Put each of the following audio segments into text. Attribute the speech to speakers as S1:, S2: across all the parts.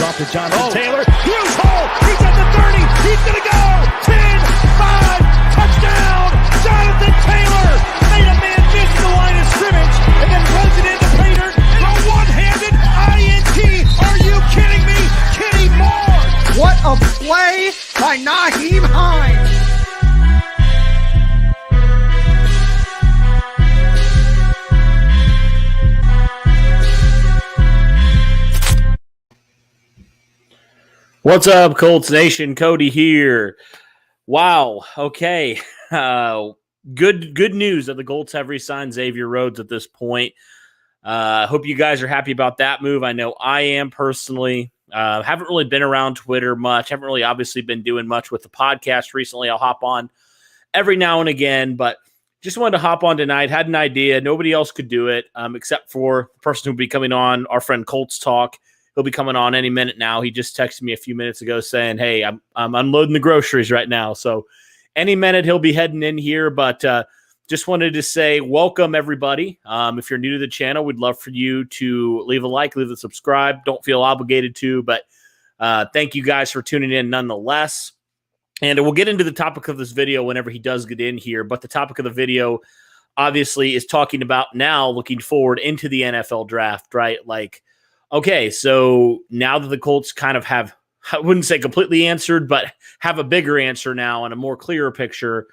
S1: off to Jonathan Taylor. Huge hole. He's at the 30. He's going to go. 10, 5, touchdown. Jonathan Taylor made a man miss the line of scrimmage and then runs it into Prater. And a one-handed INT. Are you kidding me? Kenny Moore.
S2: What a play by Nyheim Hines.
S3: What's up, Colts Nation? Cody here. Wow. Okay. Good news that the Colts have re-signed Xavier Rhodes at this point. Hope you guys are happy about that move. I know I am personally. Haven't really been around Twitter much. Haven't really obviously been doing much with the podcast recently. I'll hop on every now and again, but just wanted to hop on tonight. Had an idea. Nobody else could do it except for the person who will be coming on, our friend Colts Talk. He'll be coming on any minute now. He just texted me a few minutes ago saying, hey, I'm unloading the groceries right now. So any minute he'll be heading in here. But just wanted to say welcome, everybody. If you're new to the channel, we'd love for you to leave a like, leave a subscribe. Don't feel obligated to, but thank you guys for tuning in nonetheless. And we'll get into the topic of this video whenever he does get in here. But the topic of the video, obviously, is talking about now looking forward into the NFL draft, right? Like, okay, so now that the Colts kind of have, I wouldn't say completely answered, but have a bigger answer now and a more clearer picture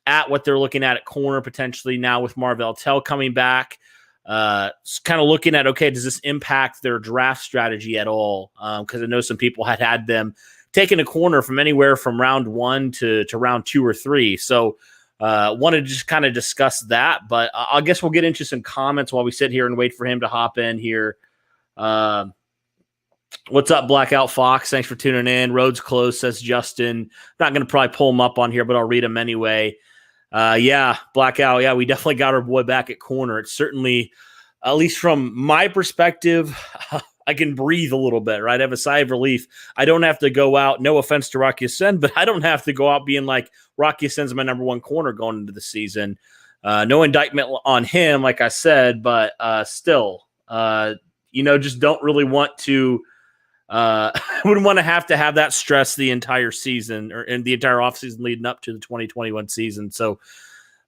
S3: at what they're looking at corner potentially now with Marvell Tell coming back, kind of looking at, okay, does this impact their draft strategy at all? Because I know some people had them taking a corner from anywhere from round 1 to round 2 or 3. So wanted to just kind of discuss that, but I guess we'll get into some comments while we sit here and wait for him to hop in here. What's up, Blackout Fox? Thanks for tuning in. Rhodes close, says Justin. Not going to probably pull him up on here, but I'll read him anyway. Yeah, Blackout. Yeah, we definitely got our boy back at corner. It's certainly, at least from my perspective, I can breathe a little bit, right? I have a sigh of relief. I don't have to go out. No offense to Rocky Ascend, but I don't have to go out being like Rocky Ascend's my number one corner going into the season. No indictment on him, like I said, but still, just don't really want to. Wouldn't want to have that stress the entire season or in the entire offseason leading up to the 2021 season. So,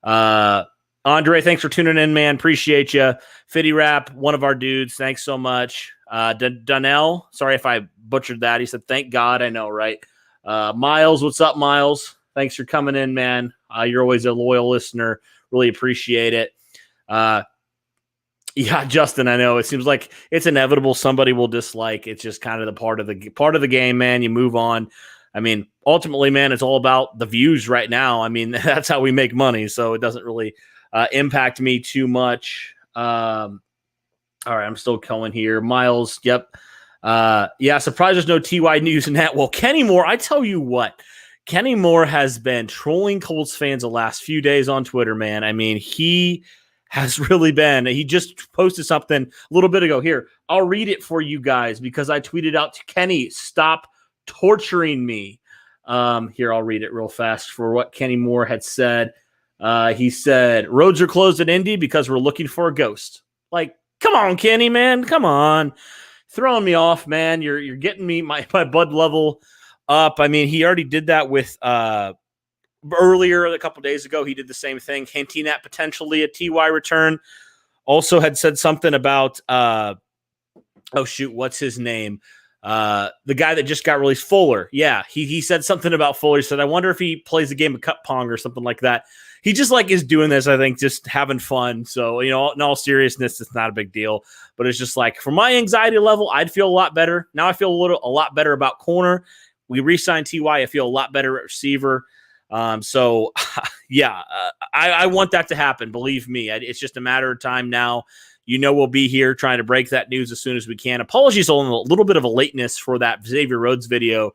S3: Andre, thanks for tuning in, man. Appreciate you. Fitty Rap, one of our dudes. Thanks so much. Donnell, sorry if I butchered that. He said, thank God. I know, right? Miles, what's up, Miles? Thanks for coming in, man. You're always a loyal listener. Really appreciate it. Yeah, Justin, I know it seems like it's inevitable somebody will dislike. It's just kind of the part of the game, man. You move on. I mean, ultimately, man, it's all about the views right now. I mean, that's how we make money, so it doesn't really impact me too much. All right, I'm still going here. Miles, yep. Yeah, surprised there's no TY news in that. Well, Kenny Moore, I tell you what, Kenny Moore has been trolling Colts fans the last few days on Twitter, man. I mean, he has really been. He just posted something a little bit ago. Here, I'll read it for you guys because I tweeted out to Kenny, stop torturing me. Here, I'll read it real fast for what Kenny Moore had said. He said, roads are closed in Indy because we're looking for a ghost. Like, come on, Kenny, man. Come on. Throwing me off, man. You're getting me my bud level up. I mean, he already did that with earlier a couple days ago. He did the same thing, hinting at potentially a TY return. Also had said something about what's his name? The guy that just got released, Fuller. Yeah, he said something about Fuller. He said, I wonder if he plays a game of cup pong or something like that. He just is doing this, I think, just having fun. So, in all seriousness, it's not a big deal. But it's just like, for my anxiety level, I'd feel a lot better. Now I feel a lot better about corner. We re-signed TY. I feel a lot better at receiver. So yeah, I want that to happen. Believe me, it's just a matter of time now. We'll be here trying to break that news as soon as we can. Apologies on a little bit of a lateness for that Xavier Rhodes video.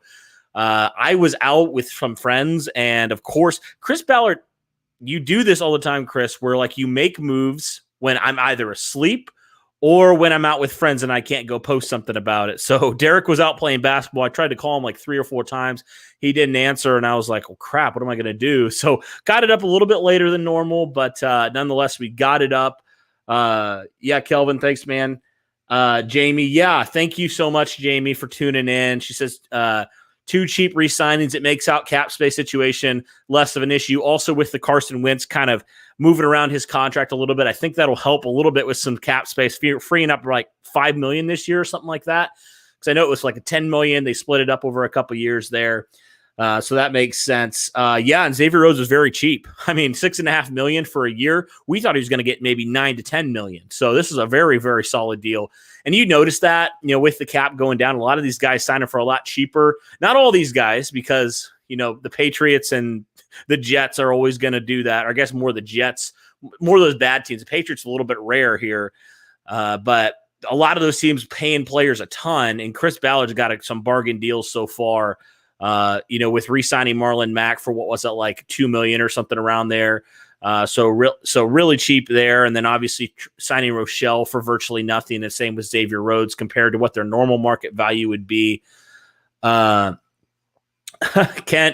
S3: I was out with some friends, and of course, Chris Ballard, you do this all the time, Chris, where you make moves when I'm either asleep or when I'm out with friends and I can't go post something about it. So Derek was out playing basketball. I tried to call him 3 or 4 times. He didn't answer, and I was like, oh, crap, what am I going to do? So got it up a little bit later than normal, but nonetheless, we got it up. Yeah, Kelvin, thanks, man. Jamie, yeah, thank you so much, Jamie, for tuning in. She says, two cheap re-signings. It makes out cap space situation less of an issue. Also with the Carson Wentz kind of moving around his contract a little bit, I think that'll help a little bit with some cap space, freeing up like $5 million this year or something like that. Because I know it was like a $10 million. They split it up over a couple years there. So that makes sense. Yeah, and Xavier Rhodes was very cheap. I mean, $6.5 million for a year. We thought he was going to get maybe $9 to $10 million. So this is a very, very solid deal. And you notice that, with the cap going down, a lot of these guys signing for a lot cheaper. Not all these guys, because the Patriots and the Jets are always going to do that. Or I guess more the Jets, more of those bad teams. The Patriots are a little bit rare here, but a lot of those teams paying players a ton. And Chris Ballard's got some bargain deals so far. With re-signing Marlon Mack for what was it, like $2 million or something around there. So really cheap there. And then obviously signing Rochelle for virtually nothing. The same with Xavier Rhodes compared to what their normal market value would be. Kent,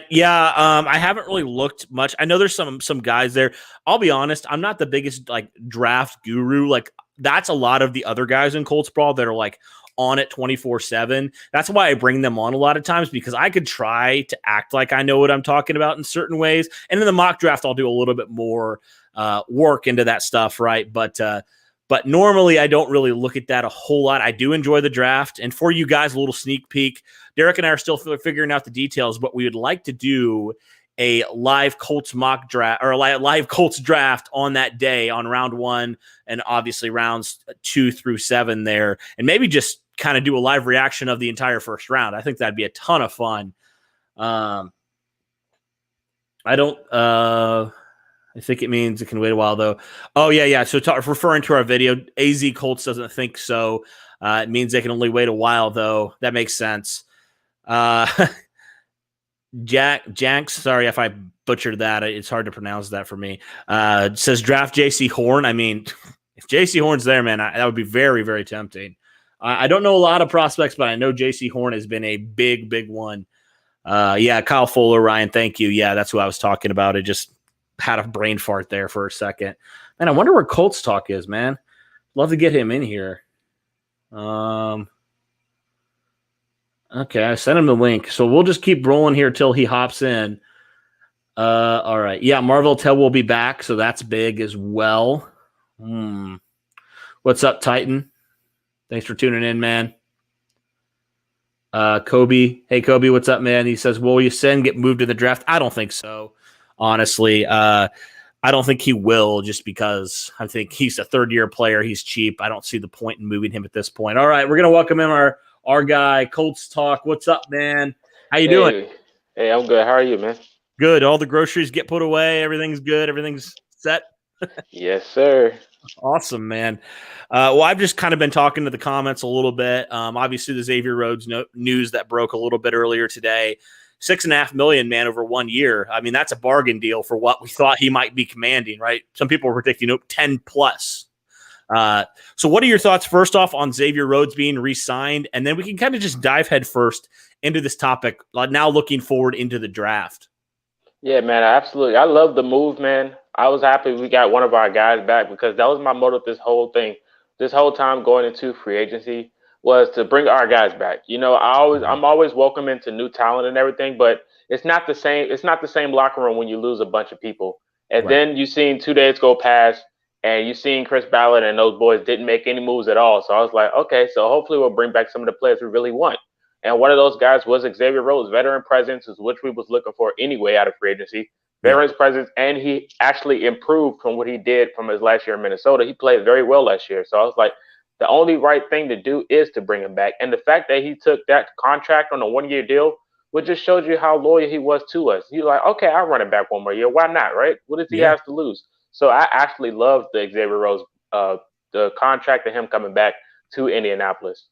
S3: yeah, I haven't really looked much. I know there's some guys there. I'll be honest, I'm not the biggest like draft guru. Like that's a lot of the other guys in Colts Brawl that are like on it 24/7. That's why I bring them on a lot of times, because I could try to act like I know what I'm talking about in certain ways. And in the mock draft, I'll do a little bit more work into that stuff, right? But normally I don't really look at that a whole lot. I do enjoy the draft. And for you guys, a little sneak peek, Derek and I are still figuring out the details, but we would like to do a live Colts mock draft or a live Colts draft on that day on round 1 and obviously rounds 2 through 7 there, and maybe just kind of do a live reaction of the entire first round. I think that'd be a ton of fun. I think it means it can wait a while though. Oh yeah. So referring to our video, AZ Colts doesn't think so. It means they can only wait a while though. That makes sense. Janks, sorry if I butchered that. It's hard to pronounce that for me. Says draft JC Horn. I mean, if JC Horn's there, man, that would be very, very tempting. I don't know a lot of prospects, but I know JC Horn has been a big, big one. Yeah, Kyle Fuller, Ryan, thank you. Yeah, that's who I was talking about. I just had a brain fart there for a second. Man, I wonder where Colts Talk is, man. Love to get him in here. Okay, I sent him the link. So we'll just keep rolling here till he hops in. All right. Yeah, Marvel Tell will be back, so that's big as well. What's up, Titan? Thanks for tuning in, man. Kobe. Hey, Kobe, what's up, man? He says, will Yasin get moved to the draft? I don't think so, honestly. I don't think he will, just because I think he's a third-year player. He's cheap. I don't see the point in moving him at this point. All right, we're going to welcome in our guy, Colts Talk. What's up, man? How you doing?
S4: Hey, I'm good. How are you, man?
S3: Good. All the groceries get put away. Everything's good. Everything's set.
S4: Yes, sir.
S3: Awesome, man. Well, I've just kind of been talking to the comments a little bit. Obviously, the Xavier Rhodes news that broke a little bit earlier today. $6.5 million, man, over 1 year. I mean, that's a bargain deal for what we thought he might be commanding, right? Some people were predicting 10 plus. So what are your thoughts first off on Xavier Rhodes being re-signed? And then we can kind of just dive head first into this topic, now looking forward into the draft.
S4: Yeah, man, absolutely. I love the move, man. I was happy we got one of our guys back, because that was my motive this whole time going into free agency, was to bring our guys back. I'm always welcome into new talent and everything, but it's not the same. It's not the same locker room when you lose a bunch of people. And
S3: Right.
S4: Then you've seen 2 days go past, and you've seen Chris Ballard and those boys didn't make any moves at all. So I was like, okay, so hopefully we'll bring back some of the players we really want. And one of those guys was Xavier Rhodes, veteran presence, which we was looking for anyway out of free agency. Veteran's presence, and he actually improved from what he did from his last year in Minnesota. He played very well last year. So I was like, the only right thing to do is to bring him back. And the fact that he took that contract on a 1-year deal, which just shows you how loyal he was to us. He's like, okay, I'll run it back 1 more year. Why not, right? What does he have to lose? So I actually love the Xavier Rhodes, the contract of him coming back to Indianapolis.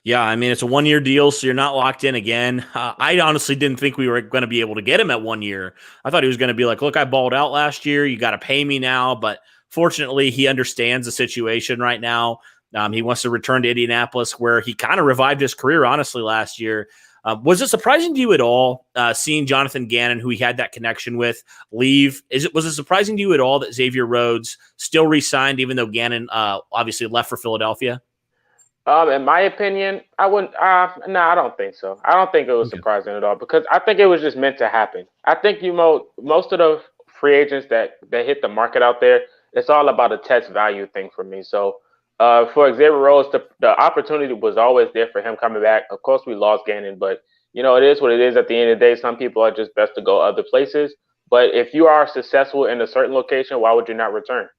S3: Yeah, I mean, it's a 1-year deal, so you're not locked in again. I honestly didn't think we were going to be able to get him at 1 year. I thought he was going to be like, look, I balled out last year. You got to pay me now. But fortunately, he understands the situation right now. He wants to return to Indianapolis, where he kind of revived his career, honestly, last year. Was it surprising to you at all seeing Jonathan Gannon, who he had that connection with, leave? Was it surprising to you at all that Xavier Rhodes still re-signed, even though Gannon obviously left for Philadelphia?
S4: In my opinion, I wouldn't. No, I don't think so. I don't think it was
S3: Okay.
S4: surprising at all because I think it was just meant to happen. I think most of the free agents that hit the market out there, it's all about a test value thing for me. So, for Xavier Rhodes, the opportunity was always there for him coming back. Of course, we lost Gannon, but it is what it is. At the end of the day, some people are just best to go other places. But if you are successful in a certain location, why would you not return?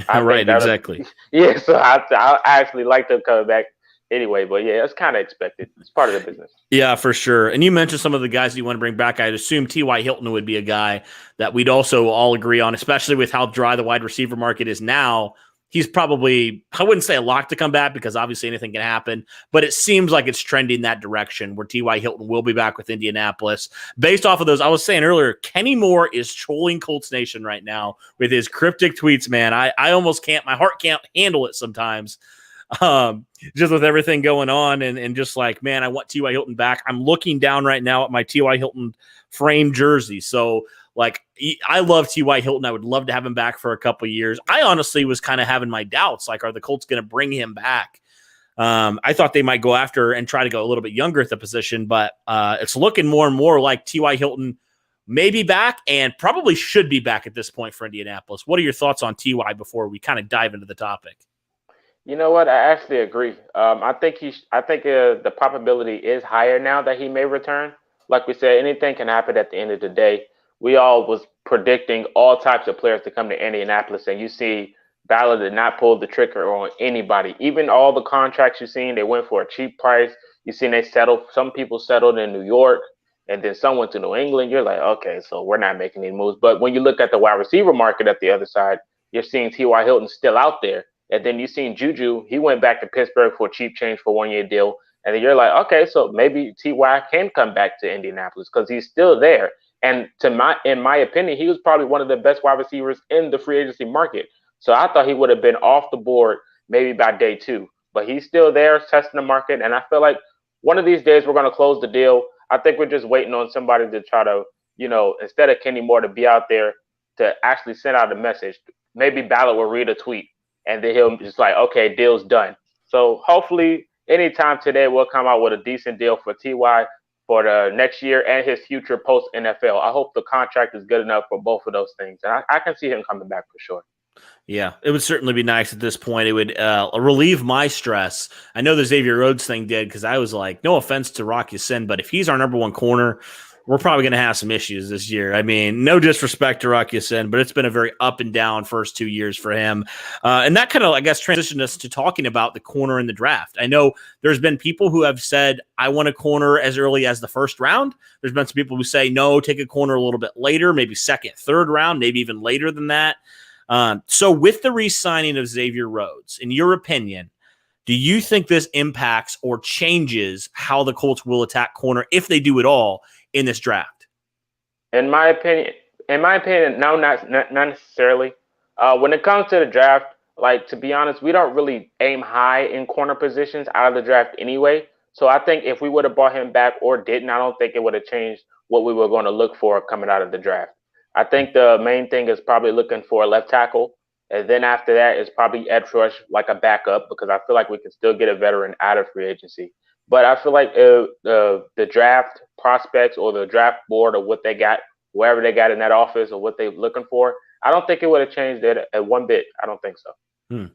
S4: I think
S3: Right,
S4: that,
S3: exactly.
S4: yeah. So I actually like to come back anyway, but yeah, it's kind of expected. It's part of the business.
S3: Yeah, for sure. And you mentioned some of the guys you want to bring back. I'd assume T.Y. Hilton would be a guy that we'd also all agree on, especially with how dry the wide receiver market is now. He's probably, I wouldn't say a lock to come back because obviously anything can happen, but it seems like it's trending that direction where T.Y. Hilton will be back with Indianapolis. Based off of those, I was saying earlier, Kenny Moore is trolling Colts Nation right now with his cryptic tweets, man. I almost can't, my heart can't handle it sometimes. Just with everything going on and just like, man, I want T.Y. Hilton back. I'm looking down right now at my T.Y. Hilton frame jersey. So like, I love T.Y. Hilton. I would love to have him back for a couple of years. I honestly was kind of having my doubts. Like, are the Colts going to bring him back? I thought they might go after and try to go a little bit younger at the position, but it's looking more and more like T.Y. Hilton may be back and probably should be back at this point for Indianapolis. What are your thoughts on T.Y. before we kind of dive into the topic?
S4: You know what? I actually agree. I think the probability is higher now that he may return. Like we said, anything can happen at the end of the day. We all was predicting all types of players to come to Indianapolis, and you see Ballard did not pull the trigger on anybody. Even all the contracts you've seen, they went for a cheap price. You've seen they settled. Some people settled in New York, and then some went to New England. You're like, okay, so we're not making any moves. But when you look at the wide receiver market at the other side, you're seeing T.Y. Hilton still out there. And then you've seen Juju. He went back to Pittsburgh for a cheap change for 1 year deal. And then you're like, okay, so maybe T.Y. can come back to Indianapolis because he's still there. And in my opinion, he was probably one of the best wide receivers in the free agency market. So I thought he would have been off the board maybe by day 2. But he's still there testing the market. And I feel like one of these days we're going to close the deal. I think we're just waiting on somebody to try to, instead of Kenny Moore to be out there to actually send out a message. Maybe Ballard will read a tweet. And then he'll just like, okay, deal's done. So hopefully anytime today we'll come out with a decent deal for T.Y. for the next year and his future post-NFL. I hope the contract is good enough for both of those things. And I can see him coming back for sure.
S3: Yeah, it would certainly be nice at this point. It would relieve my stress. I know the Xavier Rhodes thing did because I was like, no offense to Rock Ya-Sin, but if he's our number one corner, we're probably going to have some issues this year. I mean, no disrespect to Rock Ya-Sin, but it's been a very up and down first 2 years for him. And that kind of, I guess, transitioned us to talking about the corner in the draft. I know there's been people who have said, I want a corner as early as the first round. There's been some people who say, no, take a corner a little bit later, maybe second, third round, maybe even later than that. So with the re-signing of Xavier Rhodes, in your opinion, do you think this impacts or changes how the Colts will attack corner, if they do at all, in this draft?
S4: In my opinion, no, not necessarily. When it comes to the draft, like, to be honest, we don't really aim high in corner positions out of the draft anyway. So I think if we would have brought him back or didn't, I don't think it would have changed what we were going to look for coming out of the draft. I think the main thing is probably looking for a left tackle. And then after that is probably edge rush, like a backup, because I feel like we can still get a veteran out of free agency. But I feel like the draft prospects or the draft board or what they got, wherever they got in that office or what they're looking for, I don't think it would have changed it at one bit. I don't think so.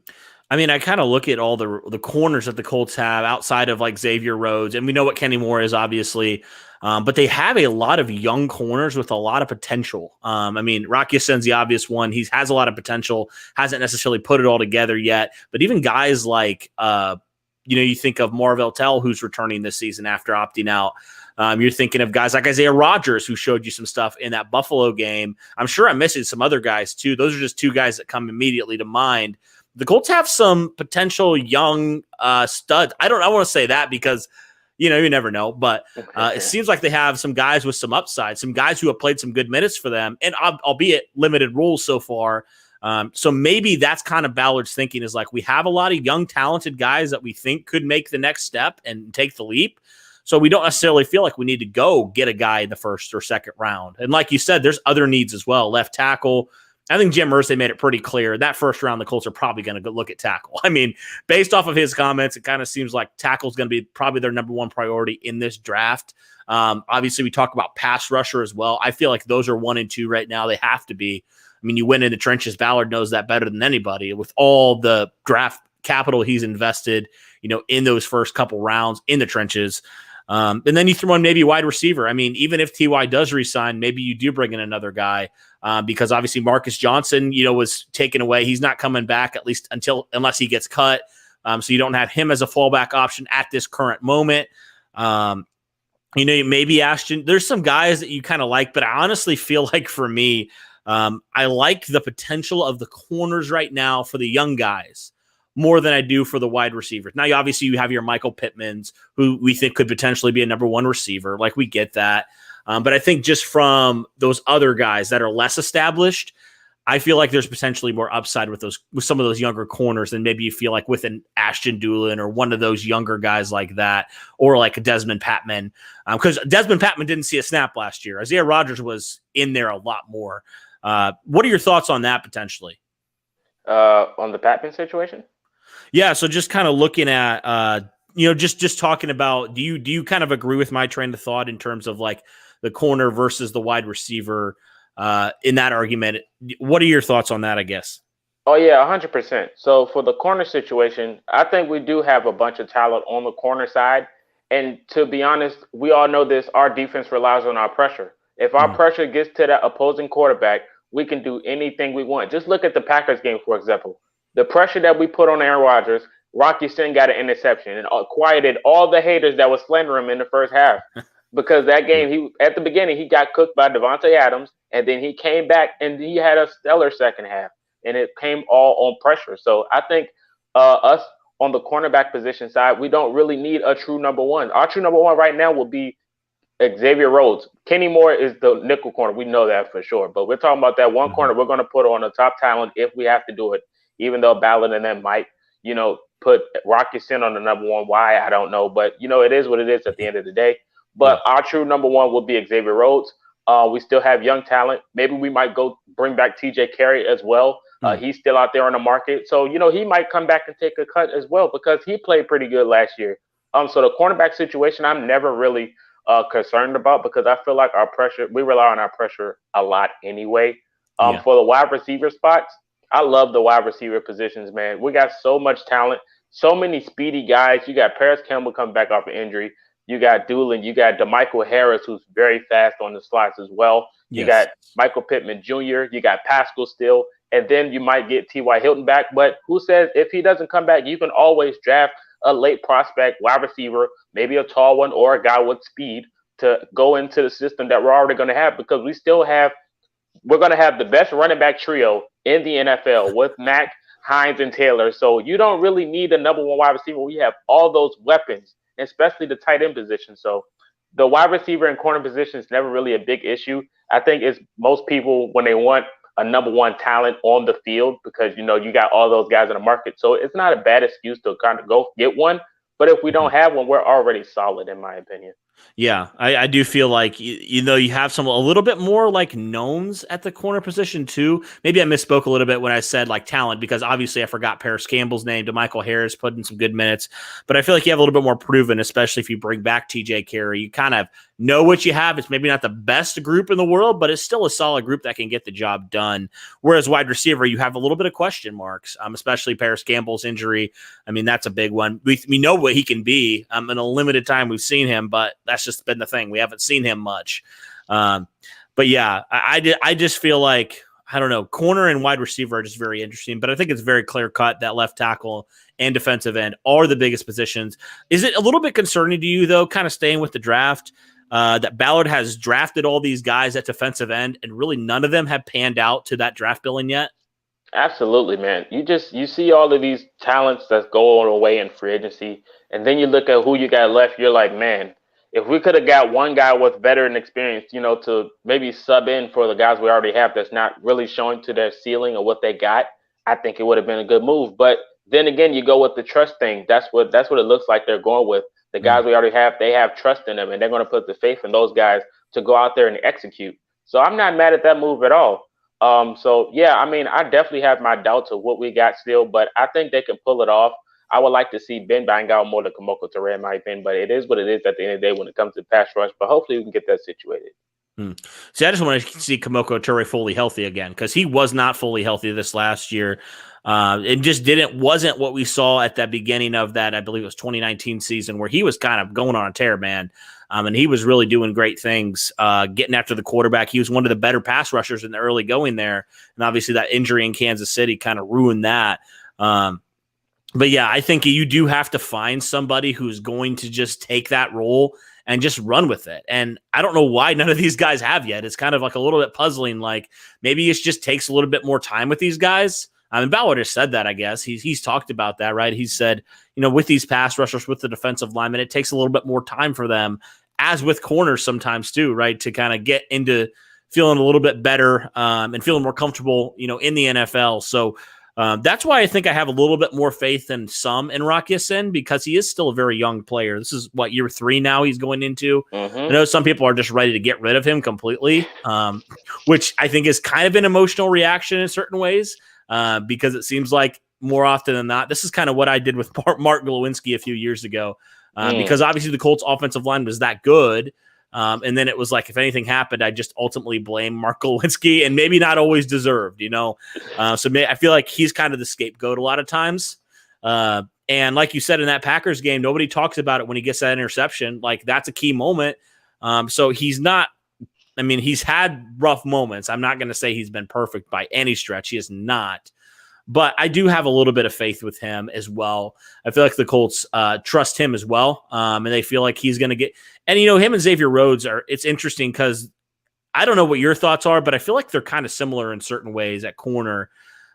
S3: I mean, I kind of look at all the corners that the Colts have outside of like Xavier Rhodes, and we know what Kenny Moore is, obviously, but they have a lot of young corners with a lot of potential. I mean, Rock Ya-Sin's the obvious one. He has a lot of potential, hasn't necessarily put it all together yet, but even guys like, you think of Marvell Tell, who's returning this season after opting out. You're thinking of guys like Isaiah Rodgers, who showed you some stuff in that Buffalo game. I'm sure I'm missing some other guys too. Those are just two guys that come immediately to mind. The Colts have some potential young studs. I want to say that because, you never know, but it seems like they have some guys with some upside, some guys who have played some good minutes for them, and albeit limited roles so far. So maybe that's kind of Ballard's thinking, is like, we have a lot of young, talented guys that we think could make the next step and take the leap. So we don't necessarily feel like we need to go get a guy in the first or second round. And like you said, there's other needs as well. Left tackle, I think Jim Irsay made it pretty clear that first round the Colts are probably going to look at tackle. I mean, based off of his comments, it kind of seems like tackle is going to be probably their number one priority in this draft. Obviously, we talk about pass rusher as well. I feel like those are 1 and 2 right now. They have to be. I mean, you win in the trenches. Ballard knows that better than anybody with all the draft capital he's invested, in those first couple rounds in the trenches. And then you throw in maybe wide receiver. I mean, even if TY does resign, maybe you do bring in another guy because obviously Marcus Johnson, was taken away. He's not coming back at least unless he gets cut. So you don't have him as a fallback option at this current moment. Maybe Ashton. There's some guys that you kind of like, but I honestly feel like for me, I like the potential of the corners right now for the young guys more than I do for the wide receivers. Now, obviously, you have your Michael Pittmans, who we think could potentially be a number one receiver. Like, we get that. But I think just from those other guys that are less established, I feel like there's potentially more upside with some of those younger corners than maybe you feel like with an Ashton Doolin or one of those younger guys like that, or like a Desmond Patman. Because Desmond Patman didn't see a snap last year. Isaiah Rodgers was in there a lot more. What are your thoughts on that potentially?
S4: On the Patman situation?
S3: Yeah, so just kind of looking at, just talking about, do you kind of agree with my train of thought in terms of like the corner versus the wide receiver in that argument? What are your thoughts on that, I guess?
S4: Oh, yeah, 100%. So for the corner situation, I think we do have a bunch of talent on the corner side. And to be honest, we all know this, our defense relies on our pressure. If our pressure gets to that opposing quarterback, we can do anything we want. Just look at the Packers game, for example. The pressure that we put on Aaron Rodgers, Rocky Sin got an interception and quieted all the haters that was slandering him in the first half. Because that game, at the beginning, he got cooked by Devontae Adams, and then he came back and he had a stellar second half, and it came all on pressure. So I think us on the cornerback position side, we don't really need a true number one. Our true number one right now will be Xavier Rhodes. Kenny Moore is the nickel corner. We know that for sure. But we're talking about that one corner we're going to put on a top talent if we have to do it, even though Ballard and them might, put Rocky Sin on the number one. Why? I don't know. But, it is what it is at the end of the day. But our true number one will be Xavier Rhodes. We still have young talent. Maybe we might go bring back TJ Carey as well. He's still out there on the market. So, he might come back and take a cut as well because he played pretty good last year. So the cornerback situation, I'm never really concerned about because I feel like we rely on our pressure a lot anyway. For the wide receiver spots, I love the wide receiver positions, man. We got so much talent, so many speedy guys. You got Paris Campbell coming back off an injury. You got Doolin. You got DeMichael Harris, who's very fast on the slots as well. You got Michael Pittman Jr. You got Pascal still. And then you might get T.Y. Hilton back. But who says if he doesn't come back, you can always draft a late prospect wide receiver, maybe a tall one or a guy with speed to go into the system that we're already going to have because we're going to have the best running back trio in the NFL with Mack, Hines, and Taylor. So you don't really need a number one wide receiver. We have all those weapons, especially the tight end position. So the wide receiver and corner position is never really a big issue. I think it's most people when they want a number one talent on the field because, you got all those guys in the market. So it's not a bad excuse to kind of go get one. But if we don't have one, we're already solid, in my opinion.
S3: Yeah, I do feel like, you have a little bit more like knowns at the corner position too. Maybe I misspoke a little bit when I said like talent because obviously I forgot Paris Campbell's name. DeMichael Harris put in some good minutes. But I feel like you have a little bit more proven, especially if you bring back TJ Carey. You kind of know what you have. It's maybe not the best group in the world, but it's still a solid group that can get the job done. Whereas wide receiver, you have a little bit of question marks, especially Paris Campbell's injury. I mean, that's a big one. We know what he can be in a limited time we've seen him, but that's just been the thing. We haven't seen him much. But yeah, I just feel like, I don't know, corner and wide receiver are just very interesting, but I think it's very clear cut that left tackle and defensive end are the biggest positions. Is it a little bit concerning to you though, kind of staying with the draft, that Ballard has drafted all these guys at defensive end and really none of them have panned out to that draft billing yet?
S4: Absolutely, man. You see all of these talents that's going away in free agency, and then you look at who you got left, you're like, man, if we could have got one guy with veteran experience, to maybe sub in for the guys we already have that's not really showing to their ceiling or what they got, I think it would have been a good move. But then again, you go with the trust thing. That's what it looks like they're going with. The guys we already have, they have trust in them, and they're going to put the faith in those guys to go out there and execute. So I'm not mad at that move at all. So yeah, I mean, I definitely have my doubts of what we got still, but I think they can pull it off. I would like to see Ben bang out more than Kamoko Toure in my opinion, but it is what it is at the end of the day when it comes to pass rush. But hopefully we can get that situated.
S3: See, I just want to see Kamoko Toure fully healthy again because he was not fully healthy this last year. It just wasn't what we saw at the beginning of that, I believe it was 2019 season where he was kind of going on a tear, man. And he was really doing great things, getting after the quarterback. He was one of the better pass rushers in the early going there. And obviously that injury in Kansas City kind of ruined that. But yeah, I think you do have to find somebody who's going to just take that role and just run with it. And I don't know why none of these guys have yet. It's kind of like a little bit puzzling. Like maybe it just takes a little bit more time with these guys. I mean, Ballard has said that, I guess. He's talked about that, right? He said, with these pass rushers, with the defensive linemen, it takes a little bit more time for them, as with corners sometimes too, right? To kind of get into feeling a little bit better and feeling more comfortable, in the NFL. So that's why I think I have a little bit more faith than some in Rock Ya-Sin because he is still a very young player. This is year 3 now he's going into.
S4: Mm-hmm.
S3: I know some people are just ready to get rid of him completely, which I think is kind of an emotional reaction in certain ways because it seems like more often than not, this is kind of what I did with Mark Glowinski a few years ago because obviously the Colts offensive line was that good. And then it was like, if anything happened, I just ultimately blame Mark Glowinski and maybe not always deserved, So I feel like he's kind of the scapegoat a lot of times. And like you said, in that Packers game, nobody talks about it when he gets that interception. Like that's a key moment. So he's not, he's had rough moments. I'm not going to say he's been perfect by any stretch. He is not. But I do have a little bit of faith with him as well. I feel like the Colts trust him as well. And they feel like he's going to get – and, him and Xavier Rhodes it's interesting because I don't know what your thoughts are, but I feel like they're kind of similar in certain ways at corner.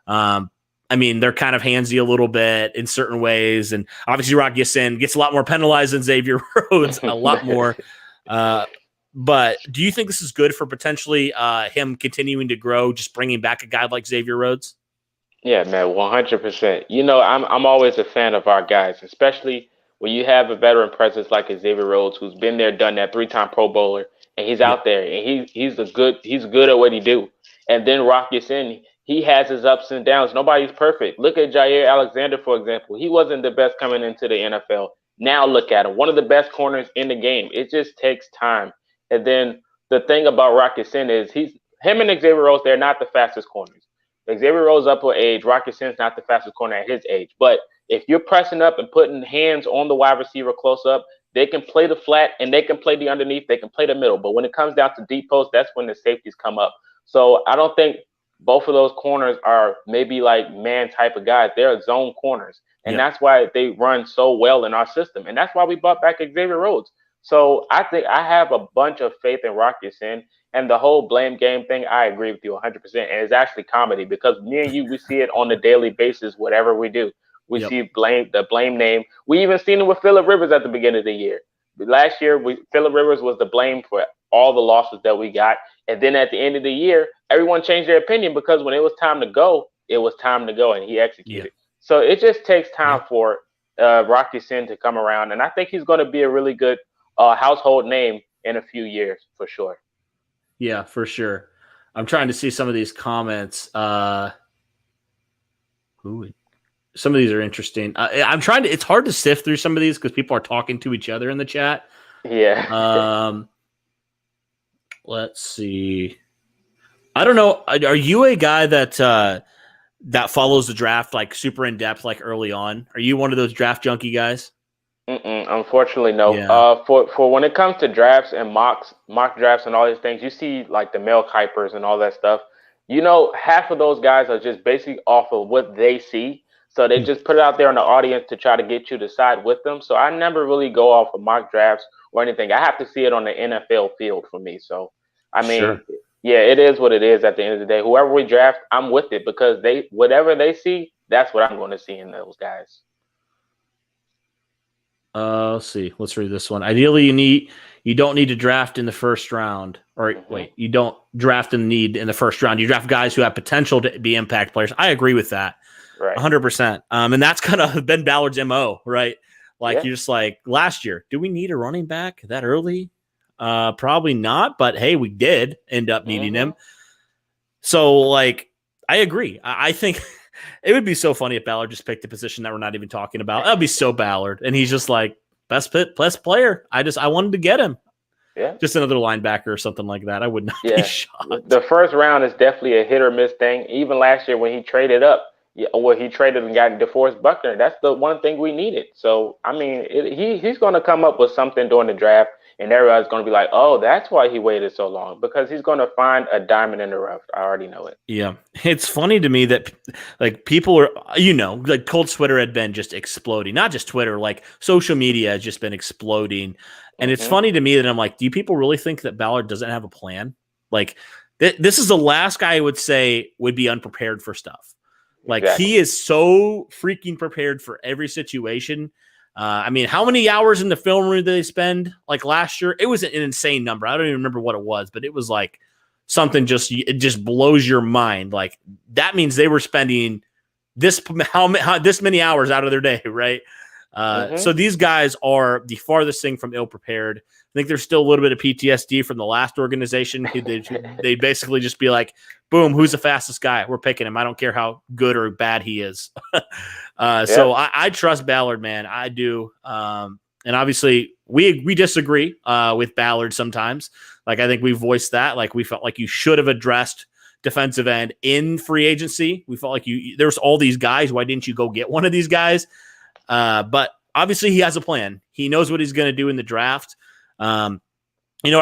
S3: They're kind of handsy a little bit in certain ways. And obviously Rock Ya-Sin gets a lot more penalized than Xavier Rhodes, a lot more. But do you think this is good for potentially him continuing to grow, just bringing back a guy like Xavier Rhodes?
S4: Yeah, man, 100%. I'm always a fan of our guys, especially when you have a veteran presence like Xavier Rhodes, who's been there, done that, 3-time Pro Bowler, and he's out there, and he's good at what he do. And then Rock Ya-Sin, he has his ups and downs. Nobody's perfect. Look at Jair Alexander, for example. He wasn't the best coming into the NFL. Now look at him, one of the best corners in the game. It just takes time. And then the thing about Rock Ya-Sin is him and Xavier Rhodes, they're not the fastest corners. Xavier Rhodes up with age. Rock Ya-Sin's not the fastest corner at his age. But if you're pressing up and putting hands on the wide receiver close up, they can play the flat and they can play the underneath. They can play the middle. But when it comes down to deep post, that's when the safeties come up. So I don't think both of those corners are maybe like man type of guys. They're zone corners. And that's why they run so well in our system. And that's why we brought back Xavier Rhodes. So I think I have a bunch of faith in Rock Ya-Sin. And the whole blame game thing, I agree with you 100%. And it's actually comedy because me and you, we see it on a daily basis, whatever we do. We see the blame name. We even seen it with Phillip Rivers at the beginning of the year. Last year, Phillip Rivers was the blame for all the losses that we got. And then at the end of the year, everyone changed their opinion because when it was time to go, it was time to go, and he executed. So it just takes time for Rock Ya-Sin to come around. And I think he's going to be a really good household name in a few years for sure.
S3: Yeah, for sure. I'm trying to see some of these comments. Some of these are interesting. I'm trying to. It's hard to sift through some of these because people are talking to each other in the chat.
S4: Yeah.
S3: Let's see. I don't know. Are you a guy that follows the draft like super in depth, like early on? Are you one of those draft junkie guys?
S4: Unfortunately, no.
S3: Yeah.
S4: For when it comes to drafts and mock drafts and all these things, you see like the Mel Kipers and all that stuff. Half of those guys are just basically off of what they see. So they just put it out there in the audience to try to get you to side with them. So I never really go off of mock drafts or anything. I have to see it on the NFL field for me. So,
S3: Sure.
S4: Yeah, it is what it is at the end of the day. Whoever we draft, I'm with it because whatever they see, that's what I'm going to see in those guys.
S3: Let's see. Let's read this one. Ideally, you don't need to draft in the first round. Or wait, you don't draft in the first round. You draft guys who have potential to be impact players. I agree with that.
S4: Right.
S3: 100%. And that's kind of Ben Ballard's MO, right? Like you're just like last year, do we need a running back that early? Probably not, but hey, we did end up needing him. So, like, I agree. I think it would be so funny if Ballard just picked a position that we're not even talking about. That would be so Ballard. And he's just like, best player. I wanted to get him.
S4: Yeah.
S3: Just another linebacker or something like that. I would not be shocked.
S4: The first round is definitely a hit or miss thing. Even last year when he traded up, he traded and got DeForest Buckner. That's the one thing we needed. So, I mean, he's going to come up with something during the draft, and everybody's going to be like, oh, that's why he waited so long, because he's going to find a diamond in the rough. I already know it.
S3: Yeah. It's funny to me that, like, people are, like Colts Twitter had been just exploding. Not just Twitter, like social media has just been exploding. And it's funny to me that I'm like, do people really think that Ballard doesn't have a plan? Like, this is the last guy I would say would be unprepared for stuff. Like, He is so freaking prepared for every situation. I mean, how many hours in the film room did they spend? Like last year, it was an insane number. I don't even remember what it was, but it was like something it just blows your mind. Like, that means they were spending this many hours out of their day, right? So these guys are the farthest thing from ill-prepared. I think there's still a little bit of PTSD from the last organization. They basically just be like, boom, who's the fastest guy? We're picking him. I don't care how good or bad he is. So I trust Ballard, man. I do. And obviously we disagree with Ballard sometimes. Like, I think we voiced that. Like, we felt like you should have addressed defensive end in free agency. We felt like there's all these guys. Why didn't you go get one of these guys? But obviously he has a plan. He knows what he's going to do in the draft. I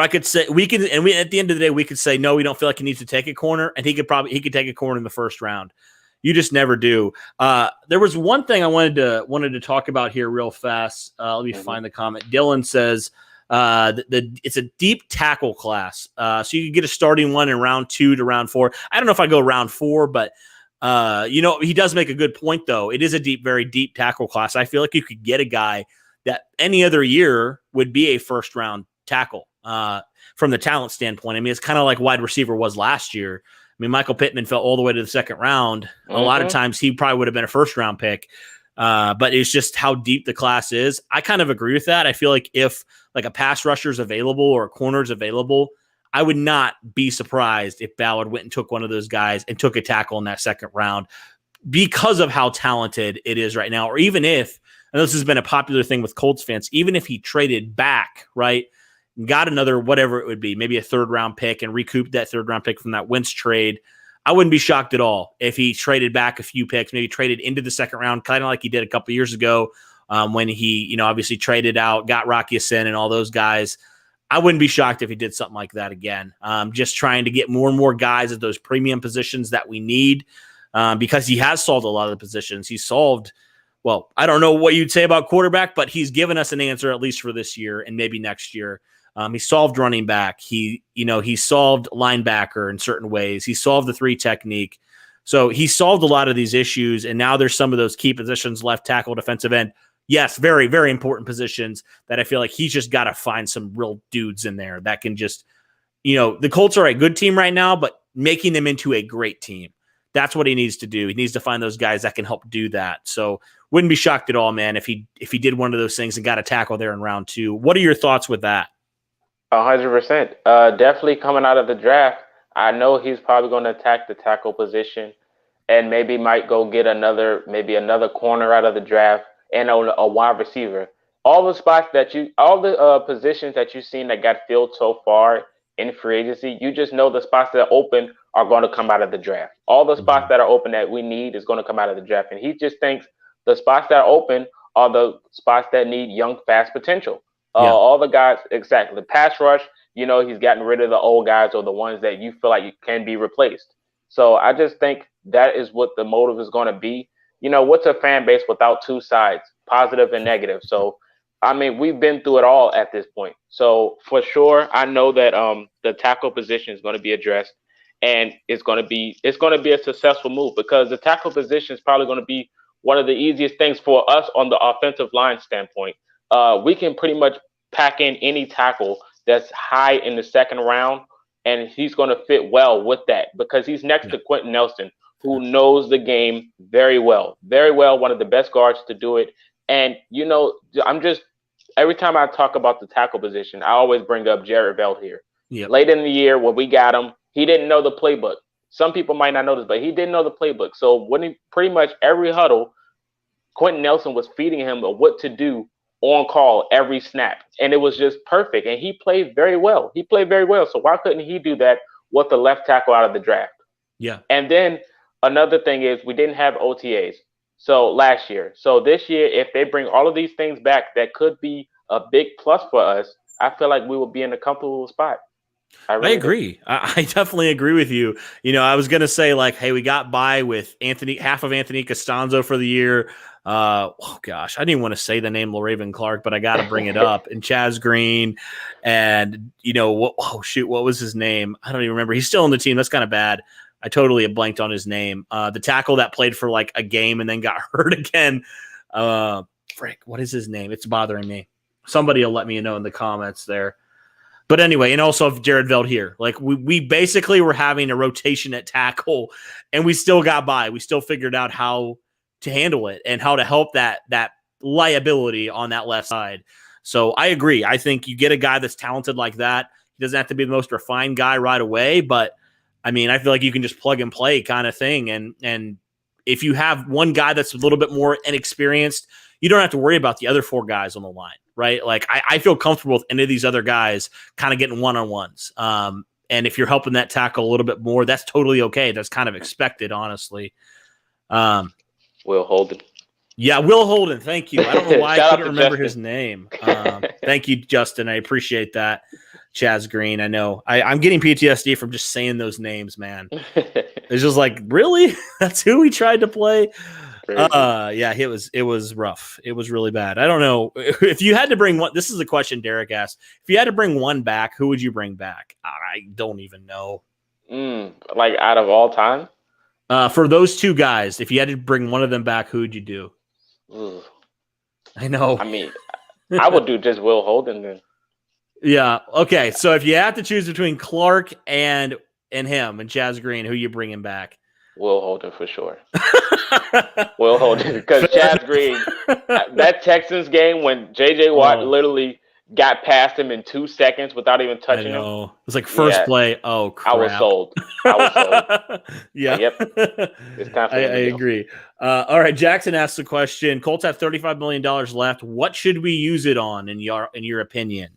S3: could say at the end of the day, we could say, no, we don't feel like he needs to take a corner, and he could take a corner in the first round. You just never do. There was one thing I wanted to talk about here real fast. Let me find the comment. Dylan says, it's a deep tackle class. So you could get a starting one in round 2 to round 4. I don't know if I go round 4, but he does make a good point, though. It is a very deep tackle class. I feel like you could get a guy that any other year would be a first round tackle from the talent standpoint. I mean, it's kind of like wide receiver was last year. I mean, Michael Pittman fell all the way to the second round. A lot of times he probably would have been a first round pick. But it's just how deep the class is. I kind of agree with that. I feel like if like a pass rusher is available or a corner is available, I would not be surprised if Ballard went and took one of those guys and took a tackle in that second round because of how talented it is right now. Or even if, and this has been a popular thing with Colts fans, even if he traded back, right, and got another, whatever it would be, maybe a third round pick and recouped that third round pick from that Wentz trade, I wouldn't be shocked at all if he traded back a few picks, maybe traded into the second round, kind of like he did a couple years ago when he, obviously traded out, got Rocky Sin and all those guys. I wouldn't be shocked if he did something like that again. Just trying to get more and more guys at those premium positions that we need because he has solved a lot of the positions. He's solved, well, I don't know what you'd say about quarterback, but he's given us an answer at least for this year and maybe next year. He solved running back. He solved linebacker in certain ways. He solved the 3 technique. So he solved a lot of these issues, and now there's some of those key positions, left tackle, defensive end. Yes, very, very important positions that I feel like he's just got to find some real dudes in there that can just, the Colts are a good team right now, but making them into a great team. That's what he needs to do. He needs to find those guys that can help do that. So wouldn't be shocked at all, man, if he did one of those things and got a tackle there in round 2. What are your thoughts with that?
S4: 100%. Definitely coming out of the draft, I know he's probably going to attack the tackle position and maybe might go get another corner out of the draft and a wide receiver. All the spots positions that you've seen that got filled so far in free agency, you just know the spots that are open are going to come out of the draft. All the spots that are open that we need is going to come out of the draft. And he just thinks the spots that are open are the spots that need young, fast potential. All the guys, exactly. The pass rush, he's gotten rid of the old guys or the ones that you feel like can be replaced. So I just think that is what the motive is going to be. What's a fan base without 2 sides, positive and negative? So, I mean, we've been through it all at this point. So for sure, I know that the tackle position is going to be addressed, and it's going to be a successful move because the tackle position is probably going to be one of the easiest things for us on the offensive line standpoint. We can pretty much pack in any tackle that's high in the second round, and he's going to fit well with that because he's next to Quentin Nelson, who knows the game very well, one of the best guards to do it. And, every time I talk about the tackle position, I always bring up Jared Bell here. Yep. Late in the year when we got him, he didn't know the playbook. some people might not know this, but he didn't know the playbook. So when he pretty much every huddle, Quentin Nelson was feeding him what to do on call every snap. And it was just perfect. And he played very well. So why couldn't he do that with the left tackle out of the draft?
S3: Yeah.
S4: And then another thing is we didn't have OTAs. So last year. So this year, if they bring all of these things back, that could be a big plus for us. I feel like we will be in a comfortable spot.
S3: I agree. I definitely agree with you. I was going to say, like, hey, we got by with half of Anthony Costanzo for the year. I didn't even want to say the name LaRaven Clark, but I got to bring it up. And Chaz Green, and what was his name? I don't even remember. He's still on the team. That's kind of bad. I totally blanked on his name. The tackle that played for like a game and then got hurt again. What is his name? It's bothering me. Somebody will let me know in the comments there. But anyway, and also Jared Veldheer. Like we basically were having a rotation at tackle, and we still got by. We still figured out how to handle it and how to help that liability on that left side. So I agree. I think you get a guy that's talented like that. He doesn't have to be the most refined guy right away, but I mean, I feel like you can just plug and play kind of thing. And if you have one guy that's a little bit more inexperienced, you don't have to worry about the other four guys on the line, right? Like I feel comfortable with any of these other guys kind of getting one-on-ones. And if you're helping that tackle a little bit more, that's totally okay. That's kind of expected, honestly.
S4: Will Holden.
S3: Yeah, Will Holden. Thank you. I don't know why I couldn't remember his name. Thank you, Justin. I appreciate that. Chaz Green. I know. I'm getting PTSD from just saying those names, man. It's just like, really? That's who we tried to play? Yeah, it was rough. It was really bad. I don't know. If you had to bring one, this is a question Derek asked. If you had to bring one back, who would you bring back? I don't even know.
S4: Like out of all time?
S3: For those two guys, if you had to bring one of them back, who would you do?
S4: Ugh.
S3: I know.
S4: I mean, I would do just Will Holden then.
S3: Yeah. Okay. So if you have to choose between Clark and him and Chaz Green, who you bringing back?
S4: Will Holden for sure. Will Holden, because Chaz Green, that Texans game when J.J. Watt literally got past him in 2 seconds without even touching him.
S3: It was like first play. Oh, crap.
S4: I was sold.
S3: Yeah.
S4: Yep. It's time for
S3: I agree. All right. Jackson asked the question. Colts have $35 million left. What should we use it on in your opinion?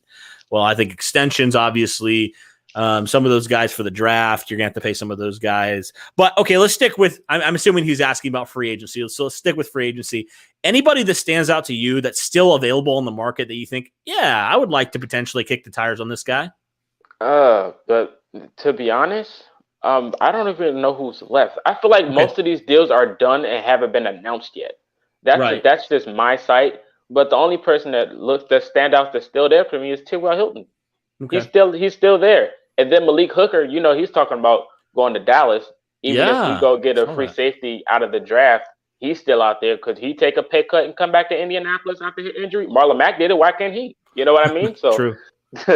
S3: Well, I think extensions, obviously. Some of those guys for the draft, you're going to have to pay some of those guys. But, okay, let's stick with – I'm assuming he's asking about free agency. So let's stick with free agency. Anybody that stands out to you that's still available on the market that you think, yeah, I would like to potentially kick the tires on this guy?
S4: But to be honest, I don't even know who's left. I feel like most of these deals are done and haven't been announced yet. That's just my site. But the only person that stand out that's still there for me is T.Y. Hilton. Okay. He's still there. And then Malik Hooker, he's talking about going to Dallas. Even if he go get a free safety out of the draft, he's still out there because he take a pay cut and come back to Indianapolis after his injury. Marlon Mack did it. Why can't he? You know what I mean? So,
S3: True.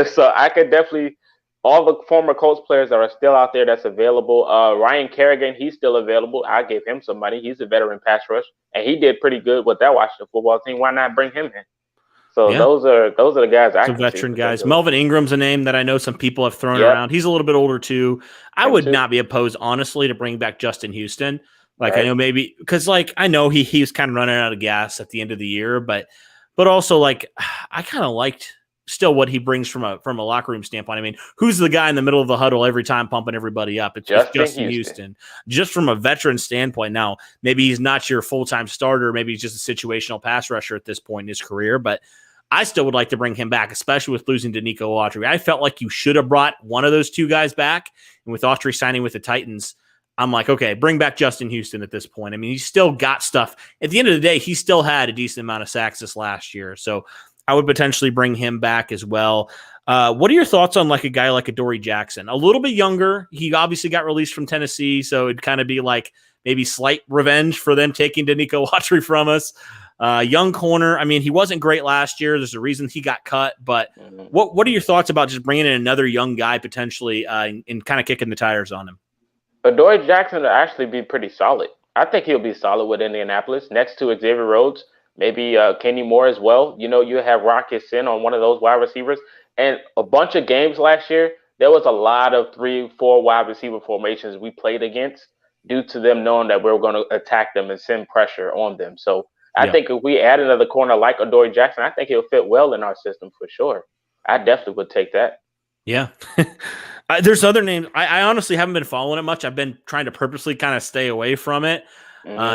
S4: So I could definitely all the former Colts players that are still out there that's available. Ryan Kerrigan, he's still available. I gave him some money. He's a veteran pass rush, and he did pretty good with that Washington football team. Why not bring him in? So those are the guys.
S3: Some veteran guys. Melvin Ingram's a name that I know some people have thrown around. He's a little bit older too. I would not be opposed, honestly, to bring back Justin Houston. Like I know maybe because I know he was kind of running out of gas at the end of the year, but also like I kind of liked still what he brings from a locker room standpoint. I mean, who's the guy in the middle of the huddle every time pumping everybody up? It's Justin Houston. Just from a veteran standpoint. Now, maybe he's not your full-time starter. Maybe he's just a situational pass rusher at this point in his career, but I still would like to bring him back, especially with losing to Nico Autry. I felt like you should have brought one of those two guys back. And with Autry signing with the Titans, I'm like, okay, bring back Justin Houston at this point. I mean, he's still got stuff. At the end of the day, he still had a decent amount of sacks this last year. So I would potentially bring him back as well. What are your thoughts on like a guy like Adoree Jackson? A little bit younger. He obviously got released from Tennessee, so it'd kind of be like maybe slight revenge for them taking Nico Autry from us. Young corner. I mean, he wasn't great last year. There's a reason he got cut. But what are your thoughts about just bringing in another young guy potentially and kind of kicking the tires on him?
S4: Adoree Jackson will actually be pretty solid. I think he'll be solid with Indianapolis next to Xavier Rhodes. Maybe Kenny Moore as well. You have Rocket Sin on one of those wide receivers. And a bunch of games last year, there was a lot of 3-4 wide receiver formations we played against due to them knowing that we were going to attack them and send pressure on them. So I think if we add another corner like Adoree Jackson, I think he'll fit well in our system for sure. I definitely would take that.
S3: Yeah. There's other names. I honestly haven't been following it much. I've been trying to purposely kind of stay away from it.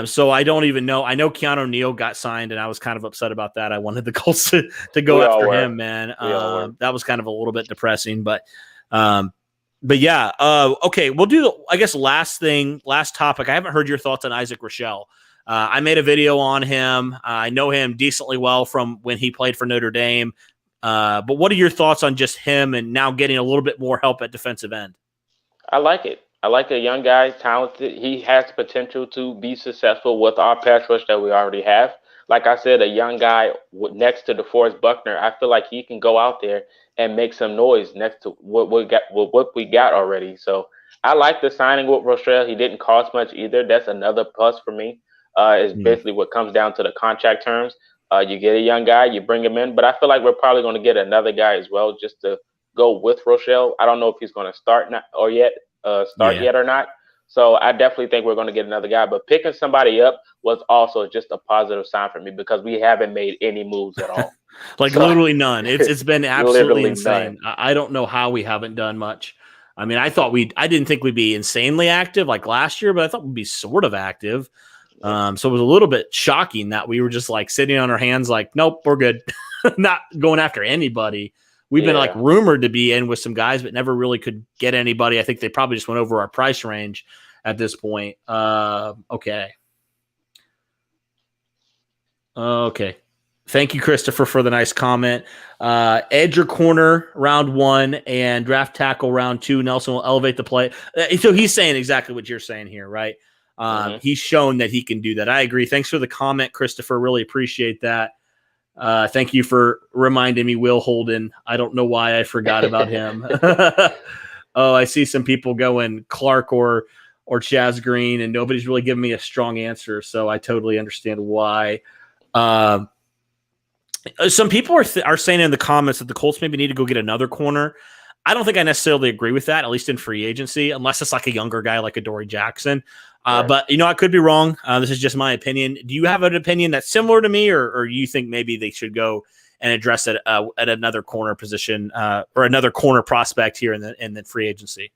S3: So I don't even know. I know Keanu Neal got signed, and I was kind of upset about that. I wanted the Colts to go after him, man. That was kind of a little bit depressing, but yeah. Okay, we'll do, I guess, last topic. I haven't heard your thoughts on Isaac Rochelle. I made a video on him. I know him decently well from when he played for Notre Dame. But what are your thoughts on just him and now getting a little bit more help at defensive end?
S4: I like it. I like a young guy, talented. He has the potential to be successful with our pass rush that we already have. Like I said, a young guy next to DeForest Buckner, I feel like he can go out there and make some noise next to what we got already. So I like the signing with Rochelle. He didn't cost much either. That's another plus for me. Is basically what comes down to the contract terms. You get a young guy, you bring him in, but I feel like we're probably going to get another guy as well just to go with Rochelle. I don't know if he's going to start yet or not. So I definitely think we're going to get another guy. But picking somebody up was also just a positive sign for me because we haven't made any moves at all.
S3: Literally none. It's been absolutely insane. I don't know how we haven't done much. I mean, I didn't think we'd be insanely active like last year, but I thought we'd be sort of active. So it was a little bit shocking that we were just like sitting on our hands like, nope, we're good. Not going after anybody. We've been like rumored to be in with some guys, but never really could get anybody. I think they probably just went over our price range at this point. Okay. Thank you, Christopher, for the nice comment. Edge or corner round 1 and draft tackle round 2. Nelson will elevate the play. So he's saying exactly what you're saying here, right? He's shown that he can do that. I agree. Thanks for the comment, Christopher. Really appreciate that. Thank you for reminding me, Will Holden. I don't know why I forgot about him. Oh, I see some people going Clark or Chaz Green, and nobody's really giving me a strong answer. So I totally understand why. Some people are saying in the comments that the Colts maybe need to go get another corner. I don't think I necessarily agree with that, at least in free agency, unless it's like a younger guy like Adoree Jackson. But, I could be wrong. This is just my opinion. Do you have an opinion that's similar to me, or you think maybe they should go and address it at another corner position or another corner prospect here in the free agency?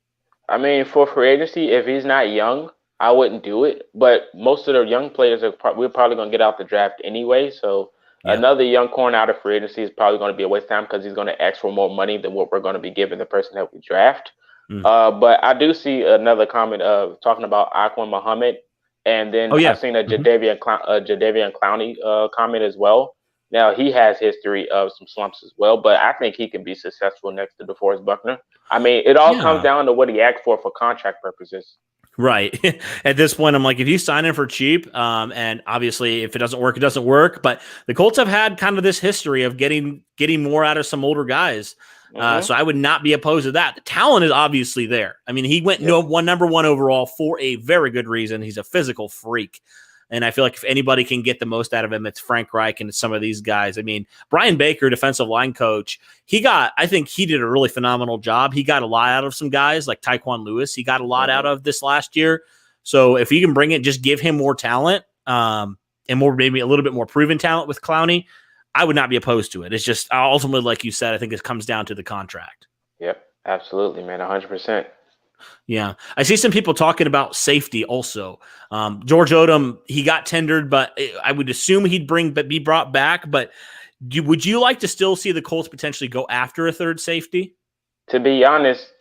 S4: I mean, for free agency, if he's not young, I wouldn't do it. But most of the young players we're probably going to get out the draft anyway. So another young corner out of free agency is probably going to be a waste of time because he's going to ask for more money than what we're going to be giving the person that we draft. But I do see another comment of talking about Aquan Muhammad, and then I've seen a Jadeveon Clowney comment as well. Now he has history of some slumps as well, but I think he can be successful next to DeForest Buckner. I mean, it all comes down to what he asked for contract purposes.
S3: Right. At this point, I'm like, if you sign in for cheap, and obviously if it doesn't work, it doesn't work. But the Colts have had kind of this history of getting more out of some older guys. So I would not be opposed to that. The talent is obviously there. I mean, he went number 1 overall for a very good reason. He's a physical freak. And I feel like if anybody can get the most out of him, it's Frank Reich and some of these guys. I mean, Brian Baker, defensive line coach, I think he did a really phenomenal job. He got a lot out of some guys like Tyquan Lewis. He got a lot out of this last year. So if you can bring it, just give him more talent and maybe a little bit more proven talent with Clowney, I would not be opposed to it. It's just ultimately, like you said, I think it comes down to the contract.
S4: Yep, absolutely, man, 100%.
S3: Yeah. I see some people talking about safety also. George Odom, he got tendered, but I would assume he'd be brought back. But would you like to still see the Colts potentially go after a third safety?
S4: To be honest,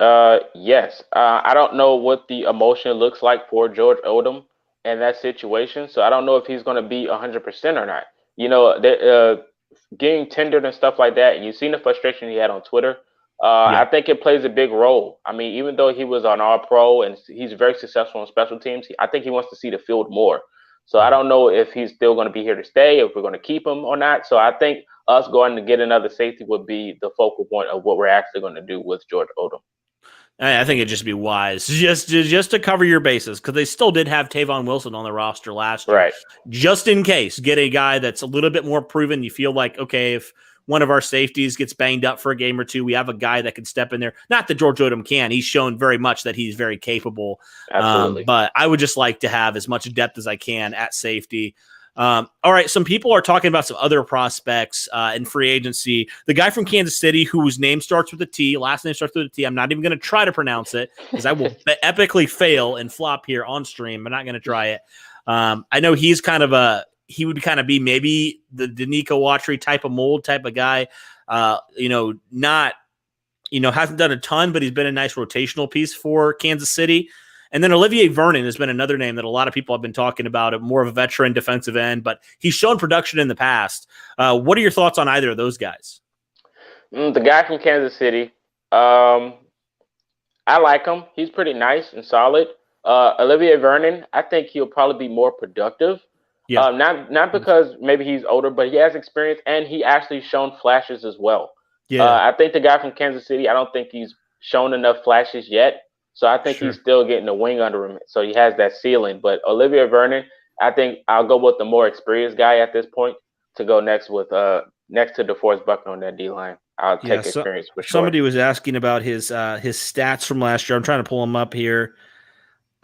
S4: yes. I don't know what the emotion looks like for George Odom in that situation. So I don't know if he's going to be 100% or not. Getting tendered and stuff like that, and you've seen the frustration he had on Twitter. I think it plays a big role. I mean, even though he was on All-Pro and he's very successful on special teams, I think he wants to see the field more. So I don't know if he's still going to be here to stay, if we're going to keep him or not. So I think us going to get another safety would be the focal point of what we're actually going to do with George Odom.
S3: I think it'd just be wise just to cover your bases, because they still did have Tavon Wilson on the roster last year.
S4: Right.
S3: Just in case, get a guy that's a little bit more proven. You feel like, okay, if one of our safeties gets banged up for a game or two, we have a guy that can step in there. Not that George Odom can. He's shown very much that he's very capable.
S4: Absolutely.
S3: But I would just like to have as much depth as I can at safety. All right, some people are talking about some other prospects in free agency. The guy from Kansas City whose name starts with a T, last name starts with a T. I'm not even going to try to pronounce it because I will epically fail and flop here on stream. I'm not going to try it. I know he's he would kind of be maybe the Danico Autry type of mold type of guy. Not hasn't done a ton, but he's been a nice rotational piece for Kansas City. And then Olivier Vernon has been another name that a lot of people have been talking about, more of a veteran defensive end, but he's shown production in the past. What are your thoughts on either of those guys?
S4: The guy from Kansas City, I like him. He's pretty nice and solid. Olivier Vernon, I think he'll probably be more productive.
S3: Yeah.
S4: Not because maybe he's older, but he has experience and he actually shown flashes as well.
S3: Yeah.
S4: I think the guy from Kansas City, I don't think he's shown enough flashes yet. So I think he's still getting the wing under him. So he has that ceiling. But Olivier Vernon, I think I'll go with the more experienced guy at this point to go next to DeForest Buckner on that D-line. I'll take experience for sure.
S3: Somebody was asking about his stats from last year. I'm trying to pull him up here.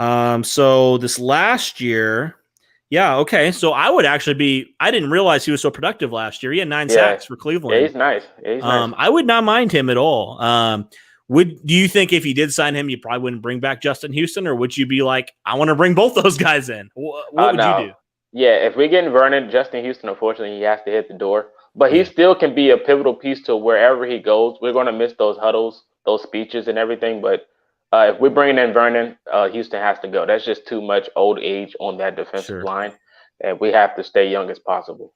S3: So this last year, yeah, okay. So I would actually I didn't realize he was so productive last year. He had 9 sacks for Cleveland.
S4: Yeah, he's nice.
S3: I would not mind him at all. Do you think if you did sign him, you probably wouldn't bring back Justin Houston, or would you be like, I want to bring both those guys in? What would you do?
S4: Yeah, if we're getting Vernon, Justin Houston, unfortunately, he has to hit the door. But he still can be a pivotal piece to wherever he goes. We're going to miss those huddles, those speeches and everything. But if we're bringing in Vernon, Houston has to go. That's just too much old age on that defensive line. And we have to stay young as possible.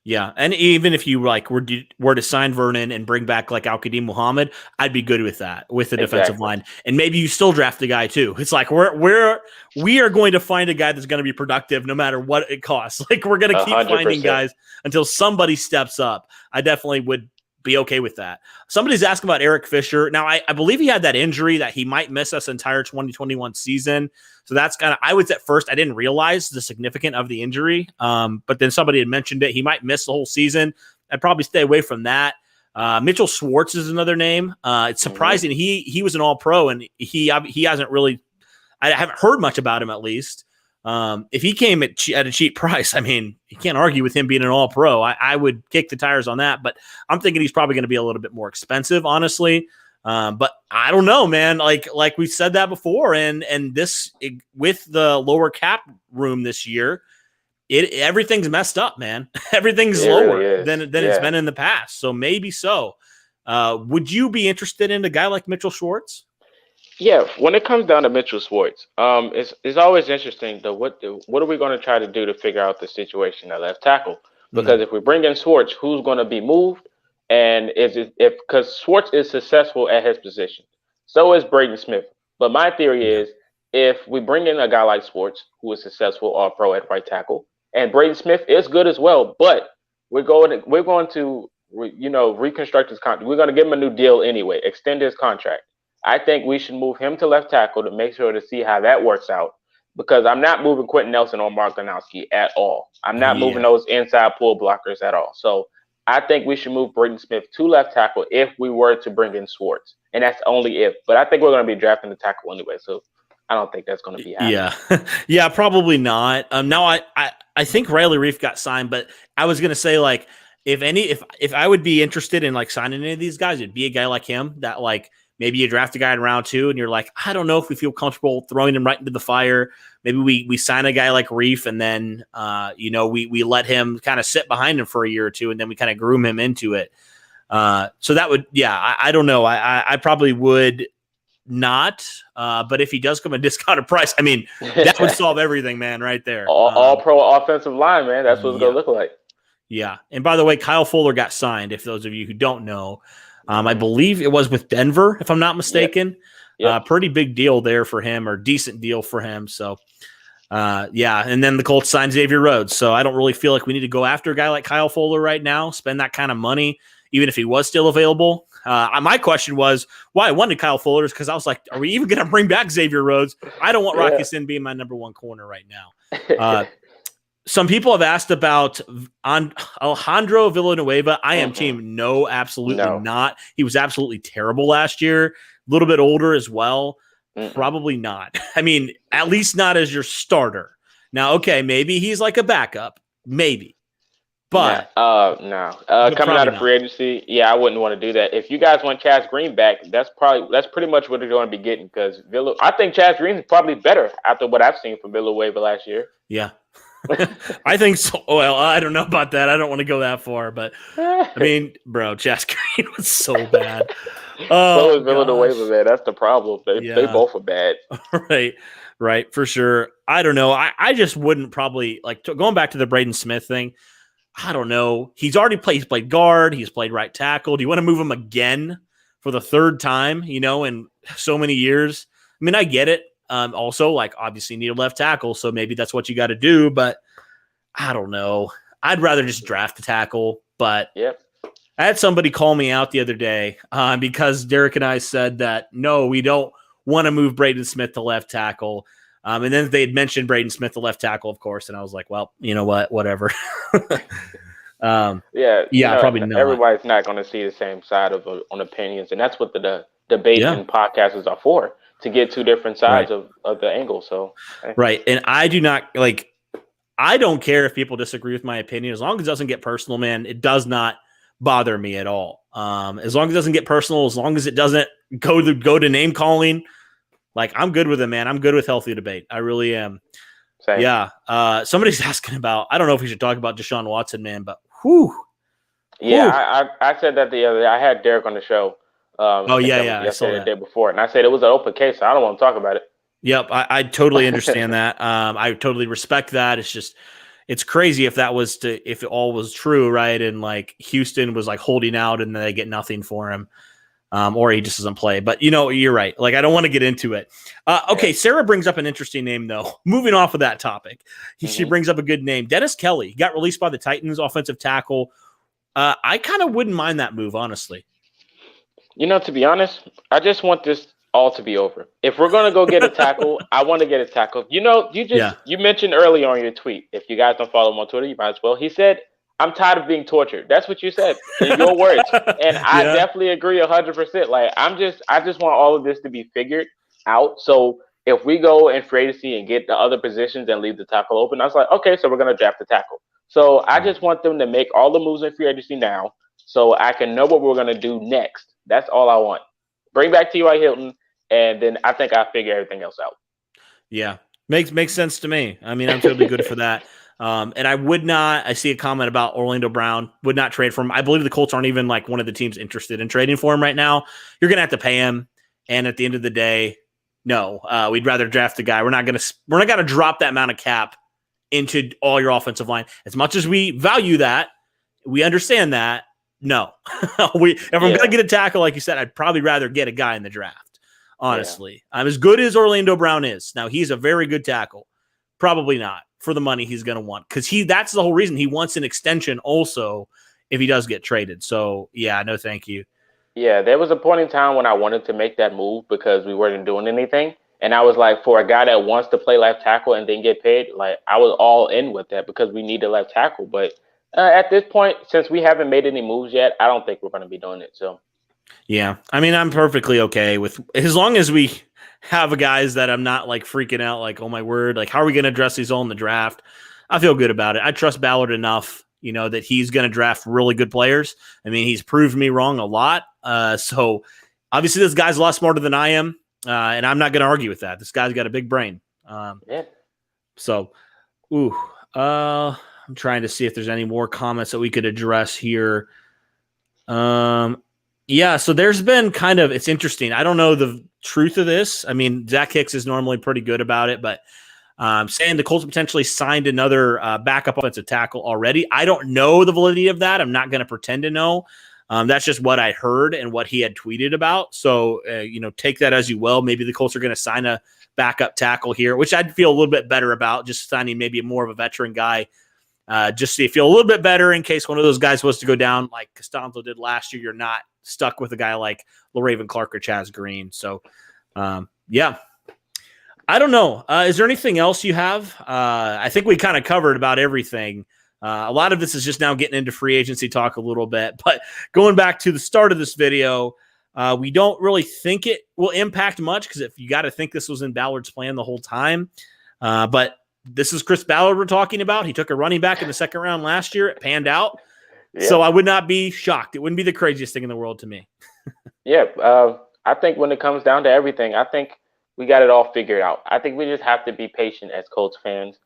S3: Yeah, and even if you were to sign Vernon and bring back like Al-Qadim Muhammad, I'd be good with that, with the defensive line. And maybe you still draft the guy too. It's like we are going to find a guy that's going to be productive no matter what it costs. Like we're going to keep
S4: 100%.
S3: finding guys until somebody steps up. I definitely would be okay with that. Somebody's asking about Eric Fisher. Now, I believe he had that injury that he might miss us entire 2021 season. So that's I was at first, I didn't realize the significance of the injury. But then somebody had mentioned it. He might miss the whole season. I'd probably stay away from that. Mitchell Schwartz is another name. It's surprising. He was an all-pro and he hasn't really, I haven't heard much about him at least. If he came at a cheap price, I mean, you can't argue with him being an all-pro. I would kick the tires on that, but I'm thinking he's probably going to be a little bit more expensive, honestly. But I don't know, man. Like we said that before, and with the lower cap room this year, everything's messed up, man. Everything's lower than it's been in the past. So maybe so. Would you be interested in a guy like Mitchell Schwartz?
S4: Yeah, when it comes down to Mitchell Schwartz, it's always interesting though. What are we going to try to do to figure out the situation at left tackle? Because if we bring in Schwartz, who's going to be moved? And because Schwartz is successful at his position, so is Braden Smith. But my theory is if we bring in a guy like Schwartz, who is successful all-pro at right tackle, and Braden Smith is good as well, but we're going to reconstruct his contract. We're going to give him a new deal anyway, extend his contract. I think we should move him to left tackle to make sure to see how that works out. Because I'm not moving Quentin Nelson or Mark Ganowski at all. I'm not moving those inside pull blockers at all. So I think we should move Braden Smith to left tackle if we were to bring in Schwartz. And that's only if. But I think we're going to be drafting the tackle anyway. So I don't think that's going to be happening.
S3: Yeah, probably not. Now I think Riley Reef got signed, but I was going to say like if I would be interested in like signing any of these guys, it'd be a guy like him that like maybe you draft a guy in round 2 and you're like, I don't know if we feel comfortable throwing him right into the fire. Maybe we sign a guy like Reef and then, we let him kind of sit behind him for a year or two and then we kind of groom him into it. So that would, I don't know. I probably would not. But if he does come at a discounted price, I mean, that would solve everything, man, right there.
S4: All pro offensive line, man. That's what it's going to look like.
S3: Yeah. And by the way, Kyle Fuller got signed, if those of you who don't know. I believe it was with Denver, if I'm not mistaken. Yep. Pretty big deal there for him, or decent deal for him. So, and then the Colts signed Xavier Rhodes. So I don't really feel like we need to go after a guy like Kyle Fuller right now, spend that kind of money, even if he was still available. My question was, why I wanted Kyle Fuller is because I was like, are we even going to bring back Xavier Rhodes? I don't want Rocky Sin being my number 1 corner right now. some people have asked about Alejandro Villanueva. I am team no, absolutely not. He was absolutely terrible last year. A little bit older as well. Probably not. I mean, at least not as your starter. Now, okay, maybe he's like a backup. Maybe. But
S4: no. Coming out of free agency, I wouldn't want to do that. If you guys want Chaz Green back, that's pretty much what they're going to be getting because I think Chaz Green is probably better after what I've seen from Villanueva last year.
S3: Yeah. I think so. Well, I don't know about that. I don't want to go that far, but I mean, bro, Chaz Green was so bad.
S4: So is Villanueva, man. That's the problem. They both are bad.
S3: Right, for sure. I don't know. I just wouldn't probably going back to the Braden Smith thing. I don't know. He's played guard. He's played right tackle. Do you want to move him again for the third time, in so many years? I mean, I get it. Also, obviously you need a left tackle, so maybe that's what you got to do, but I don't know. I'd rather just draft a tackle, but I had somebody call me out the other day because Derek and I said that, no, we don't want to move Braden Smith to left tackle. And then they had mentioned Braden Smith, the left tackle, of course. And I was like, well, you know what? Whatever. Probably not.
S4: Everybody's not going to see the same side on opinions. And that's what the debate and podcasts are for, to get two different sides of the angle. So,
S3: Right. And I do not I don't care if people disagree with my opinion. As long as it doesn't get personal, man, it does not bother me at all. As long as it doesn't get personal, as long as it doesn't go to name calling, I'm good with it, man. I'm good with healthy debate. I really am.
S4: Same.
S3: Yeah. Somebody's asking about, I don't know if we should talk about Deshaun Watson, man, but whew.
S4: Yeah, I said that the other day. I had Derek on the show.
S3: I saw that
S4: the day before, and I said it was an open case. So I don't want to talk about it.
S3: Yep, I totally understand that. I totally respect that. It's just, it's crazy if it all was true, right? And Houston was holding out, and then they get nothing for him. Or he just doesn't play. But, you're right. I don't want to get into it. Okay, Sarah brings up an interesting name, though. Moving off of that topic, she brings up a good name. Dennis Kelly got released by the Titans, offensive tackle. I kind of wouldn't mind that move, honestly.
S4: To be honest, I just want this all to be over. If we're going to go get a tackle, I want to get a tackle. You mentioned earlier on your tweet, if you guys don't follow him on Twitter, you might as well. He said, I'm tired of being tortured. That's what you said in your words. And I definitely agree 100%. I just want all of this to be figured out. So if we go in free agency and get the other positions and leave the tackle open, I was like, okay, so we're going to draft the tackle. So I just want them to make all the moves in free agency now so I can know what we're going to do next. That's all I want. Bring back T.Y. Hilton, and then I think I'll figure everything else out.
S3: Yeah, makes sense to me. I mean, I'm totally good for that. And I see a comment about Orlando Brown, would not trade for him. I believe the Colts aren't even one of the teams interested in trading for him right now. You're going to have to pay him. And at the end of the day, no, we'd rather draft a guy. We're not going to drop that amount of cap into all your offensive line. As much as we value that, we understand that. No, if I'm going to get a tackle, like you said, I'd probably rather get a guy in the draft. Honestly, I'm as good as Orlando Brown is. Now he's a very good tackle. Probably not for the money he's going to want, because that's the whole reason he wants an extension also if he does get traded. So no, thank you.
S4: Yeah, there was a point in time when I wanted to make that move because we weren't doing anything. And I was like, for a guy that wants to play left tackle and then get paid, I was all in with that because we need a left tackle. But at this point, since we haven't made any moves yet, I don't think we're going to be doing it. So,
S3: yeah, I mean, I'm perfectly okay with, as long as we have guys that I'm not freaking out, oh my word, how are we going to address these all in the draft? I feel good about it. I trust Ballard enough, that he's going to draft really good players. I mean, he's proved me wrong a lot. So obviously this guy's a lot smarter than I am. And I'm not going to argue with that. This guy's got a big brain. So, I'm trying to see if there's any more comments that we could address here. So there's been it's interesting. I don't know the truth of this. I mean, Zach Hicks is normally pretty good about it, but saying the Colts potentially signed another backup offensive tackle already. I don't know the validity of that. I'm not going to pretend to know. That's just what I heard and what he had tweeted about. So, take that as you will. Maybe the Colts are going to sign a backup tackle here, which I'd feel a little bit better about, just signing maybe more of a veteran guy. Just so you feel a little bit better in case one of those guys was to go down like Costanzo did last year. You're not stuck with a guy like LaRaven Clark or Chaz Green. So, I don't know. Is there anything else you have? I think we kind of covered about everything. A lot of this is just now getting into free agency talk a little bit. But going back to the start of this video, we don't really think it will impact much because if you got to think this was in Ballard's plan the whole time. But this is Chris Ballard we're talking about. He took a running back in the second round last year. It panned out. Yeah. So I would not be shocked. It wouldn't be the craziest thing in the world to me.
S4: Yeah. I think when it comes down to everything, I think we got it all figured out. I think we just have to be patient as Colts fans.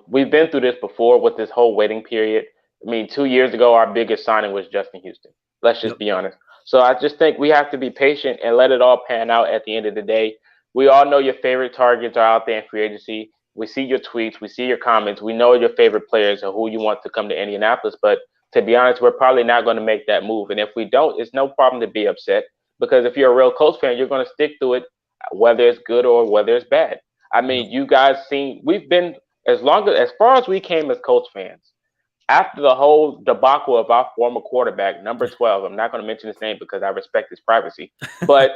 S4: We've been through this before with this whole waiting period. I mean, 2 years ago, our biggest signing was Justin Houston. Let's just be honest. So I just think we have to be patient and let it all pan out at the end of the day. We all know your favorite targets are out there in free agency. We see your tweets. We see your comments. We know your favorite players and who you want to come to Indianapolis. But to be honest, we're probably not going to make that move. And if we don't, it's no problem to be upset. Because if you're a real Colts fan, you're going to stick to it, whether it's good or whether it's bad. I mean, you guys we've been as far as we came as Colts fans, after the whole debacle of our former quarterback, number 12, I'm not going to mention his name because I respect his privacy. But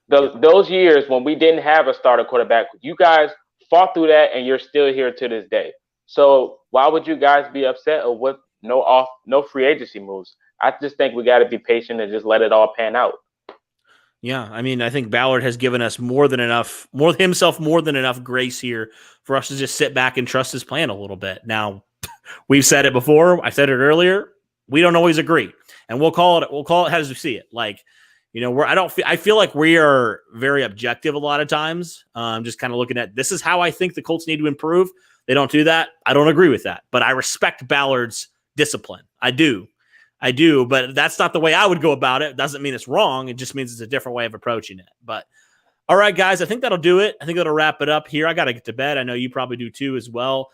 S4: those years when we didn't have a starter quarterback, you guys fought through that and you're still here to this day. So why would you guys be upset or with no free agency moves? I just think we got to be patient and just let it all pan out.
S3: Yeah, I mean, I think Ballard has given us more than enough grace here for us to just sit back and trust his plan a little bit. Now, we've said it before. I said it earlier. We don't always agree, and we'll call it as we see it. Like, you know, I feel like we are very objective a lot of times. Just kind of looking at this is how I think the Colts need to improve. They don't do that. I don't agree with that, but I respect Ballard's discipline. I do, but that's not the way I would go about it. It doesn't mean it's wrong. It just means it's a different way of approaching it. But all right, guys, I think that'll do it. I think that'll wrap it up here. I got to get to bed. I know you probably do too as well.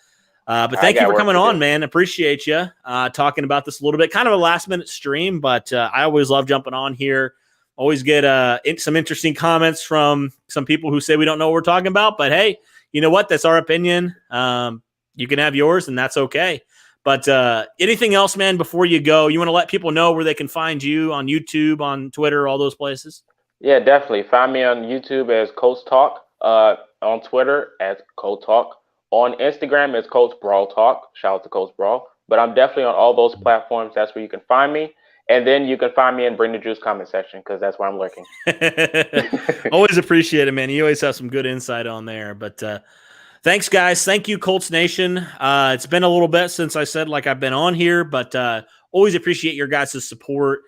S3: But thank you for coming on, man. Appreciate you talking about this a little bit. Kind of a last minute stream, but I always love jumping on here. Always get some interesting comments from some people who say we don't know what we're talking about. But hey, you know what? That's our opinion. You can have yours, and that's okay. But anything else, man, before you go, you want to let people know where they can find you on YouTube, on Twitter, all those places?
S4: Yeah, definitely. Find me on YouTube as Colts Talk, on Twitter as Colts Talk, on Instagram as Colts Brawl Talk. Shout out to Colts Brawl. But I'm definitely on all those platforms. That's where you can find me. And then you can find me in Bring the Juice comment section because that's where I'm lurking.
S3: Always appreciate it, man. You always have some good insight on there. But thanks, guys. Thank you, Colts Nation. It's been a little bit since I said like I've been on here, but always appreciate your guys' support.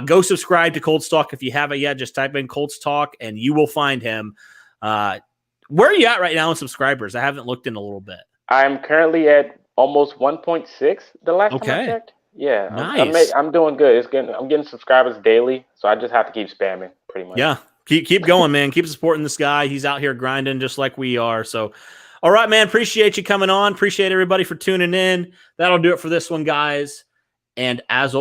S3: Go subscribe to Colts Talk if you haven't yet. Just type in Colts Talk and you will find him. Where are you at right now in subscribers? I haven't looked in a little bit.
S4: I'm currently at almost 1.6 the last time I checked. Yeah,
S3: nice.
S4: I'm doing good. I'm getting subscribers daily, so I just have to keep spamming pretty much.
S3: Yeah, keep going, man. Keep supporting this guy. He's out here grinding just like we are. So, all right, man. Appreciate you coming on. Appreciate everybody for tuning in. That'll do it for this one, guys. And as always,